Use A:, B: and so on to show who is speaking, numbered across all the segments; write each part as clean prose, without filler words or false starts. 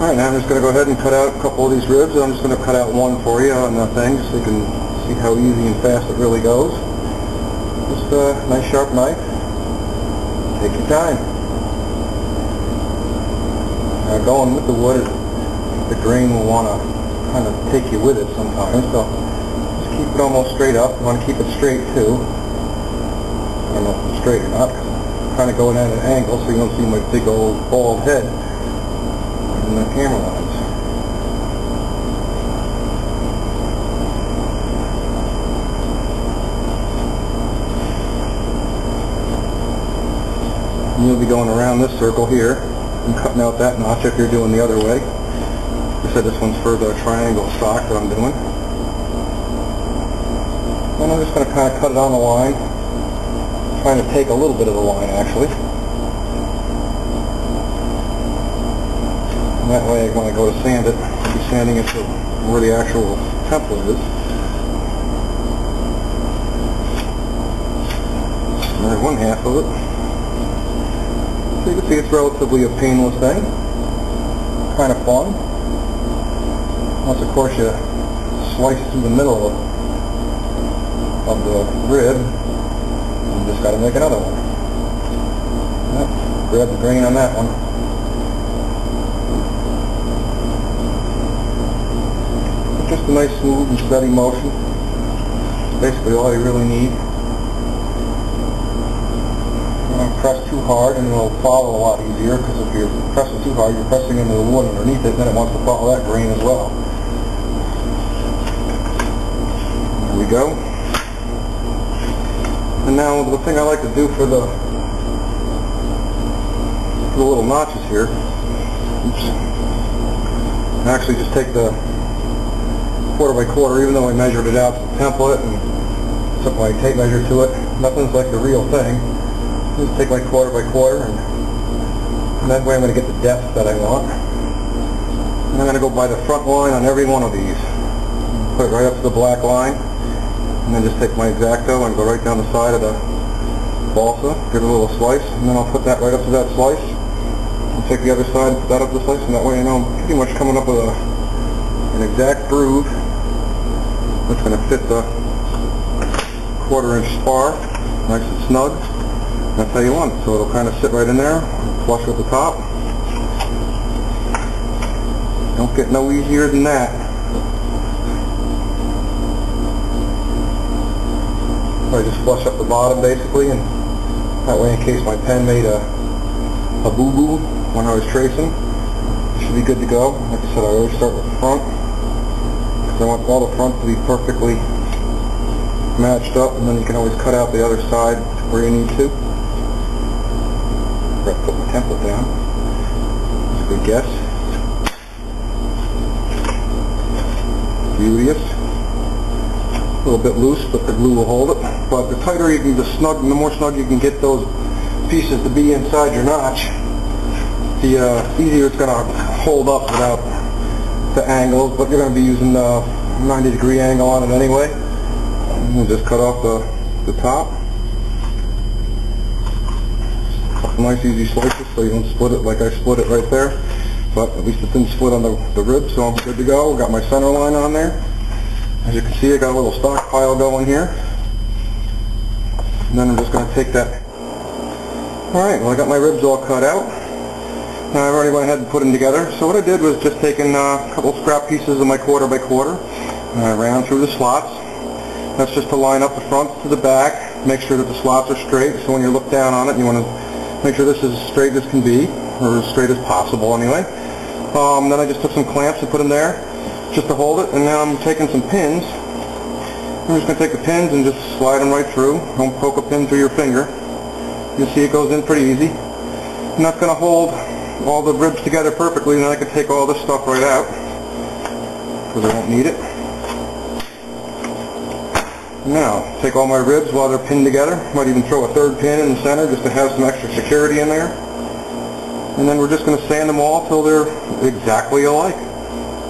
A: Alright, now I'm just going to go ahead and cut out a couple of these ribs. I'm just going to cut out one for you on the thing so you can see how easy and fast it really goes. Just a nice sharp knife. Take your time. Now going with the wood, the grain will want to kind of take you with it sometimes, so just keep it almost straight up. You want to keep it straight too. I don't know if it's straight or not, because I'm kind of going at an angle so you don't see my big old bald head in the camera lens. And you'll be going around this circle here and cutting out that notch if you're doing the other way. I said this one's for the triangle stock that I'm doing. And I'm just going to kind of cut it on the line. Trying to take a little bit of the line actually. And that way when I go to sand it, I'll be sanding it to where the actual template is. And there's one half of it. So you can see it's relatively a painless thing. Kind of fun. Once of course you slice through the middle of the rib, you just got to make another one. Yep. Grab the grain on that one. It's just a nice smooth and steady motion. Basically all you really need. Don't press too hard and it'll follow a lot easier, because if you're pressing too hard, you're pressing into the wood underneath it, and then it wants to follow that grain as well. There we go. And now the thing I like to do for the little notches here, oops, I actually just take the 1/4 by 1/4, even though I measured it out to the template and took my tape measure to it. Nothing's like the real thing. Just take my 1/4 by 1/4, and that way I'm going to get the depth that I want. And I'm going to go by the front line on every one of these. Put it right up to the black line, and then just take my X-Acto and go right down the side of the balsa, give it a little slice, and then I'll put that right up to that slice. I'll take the other side and put that up to the slice, and that way I know I'm pretty much coming up with an exact groove that's going to fit the 1/4 inch spar, nice and snug. That's how you want it, so it'll kind of sit right in there, flush with the top. Don't get no easier than that. I just flush up the bottom basically, and that way in case my pen made a boo-boo when I was tracing, it should be good to go. Like I said, I always start with the front, because I want all the front to be perfectly matched up, and then you can always cut out the other side where you need to. I put my template down. That's a good guess. Beauteous. A little bit loose, but the glue will hold it. But the tighter you can, the more snug you can get those pieces to be inside your notch, the easier it's going to hold up without the angles. But you're going to be using the 90-degree angle on it anyway. And we'll just cut off the top. Nice easy slices so you don't split it like I split it right there, but at least it didn't split on the rib, so I'm good to go. Got my center line on there. As you can see, I got a little stockpile going here, and then I'm just going to take that. Alright, well I got my ribs all cut out. Now I've already went ahead and put them together. So what I did was just taking a couple scrap pieces of my 1/4 by 1/4 and I ran through the slots. That's just to line up the front to the back, make sure that the slots are straight, so when you look down on it you want to make sure this is as straight as can be, or as straight as possible anyway. Then I just took some clamps and put them there, just to hold it, and now I'm taking some pins. I'm just going to take the pins and just slide them right through. Don't poke a pin through your finger. You see it goes in pretty easy. And that's going to hold all the ribs together perfectly, and then I can take all this stuff right out, because I won't need it. Now, take all my ribs while they're pinned together. Might even throw a 3rd pin in the center just to have some extra security in there. And then we're just going to sand them all till they're exactly alike.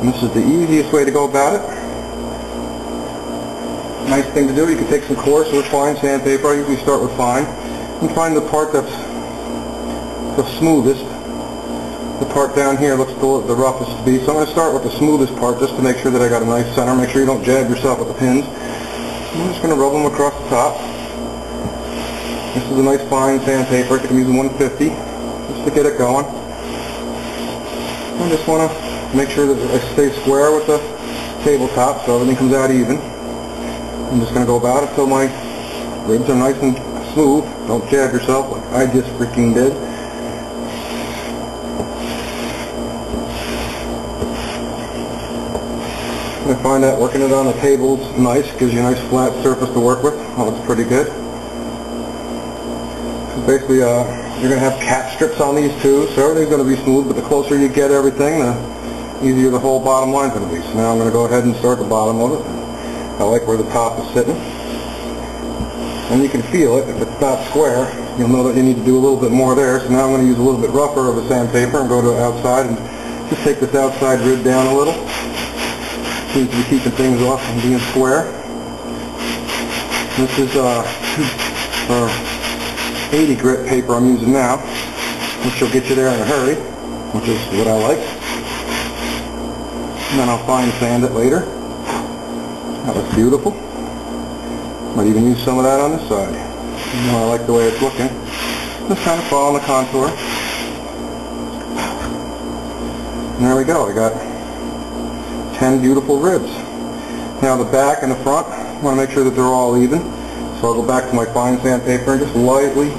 A: And this is the easiest way to go about it. Nice thing to do, you can take some coarse or fine sandpaper. I usually start with fine. And find the part that's the smoothest. The part down here looks the roughest to be, so I'm going to start with the smoothest part just to make sure that I got a nice center. Make sure you don't jab yourself with the pins. I'm just going to rub them across the top. This is a nice fine sandpaper. I'm using 150 just to get it going. I just want to make sure that I stay square with the tabletop so everything comes out even. I'm just going to go about it until my ribs are nice and smooth. Don't jab yourself like I just freaking did. I find that working it on the table is nice, gives you a nice flat surface to work with. Oh, it's pretty good. So basically, you're going to have cap strips on these too, so everything's going to be smooth, but the closer you get everything, the easier the whole bottom line's going to be. So now I'm going to go ahead and start the bottom of it. I like where the top is sitting. And you can feel it. If it's not square, you'll know that you need to do a little bit more there. So now I'm going to use a little bit rougher of a sandpaper and go to the outside and just take this outside rib down a little. Seems to be keeping things off and being square. This is 80 grit paper I'm using now, which will get you there in a hurry, which is what I like. And then I'll fine sand it later. That looks beautiful. Might even use some of that on this side. You know, I like the way it's looking. Just kind of following the contour. And there we go. I got 10 beautiful ribs. Now the back and the front, I want to make sure that they're all even. So I'll go back to my fine sandpaper and just lightly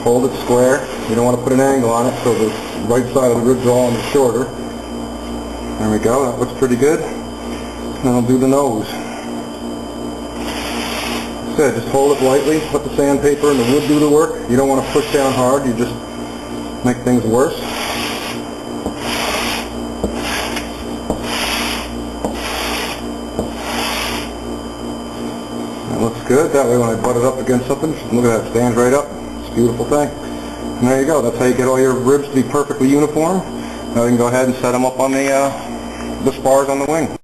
A: hold it square. You don't want to put an angle on it so the right side of the ribs are all on the shorter. There we go. That looks pretty good. And then I'll do the nose. Like I said, just hold it lightly. Let the sandpaper and the wood do the work. You don't want to push down hard. You just make things worse. That looks good. That way when I butt it up against something, look at that, it stands right up. It's a beautiful thing. And there you go. That's how you get all your ribs to be perfectly uniform. Now we can go ahead and set them up on the spars on the wing.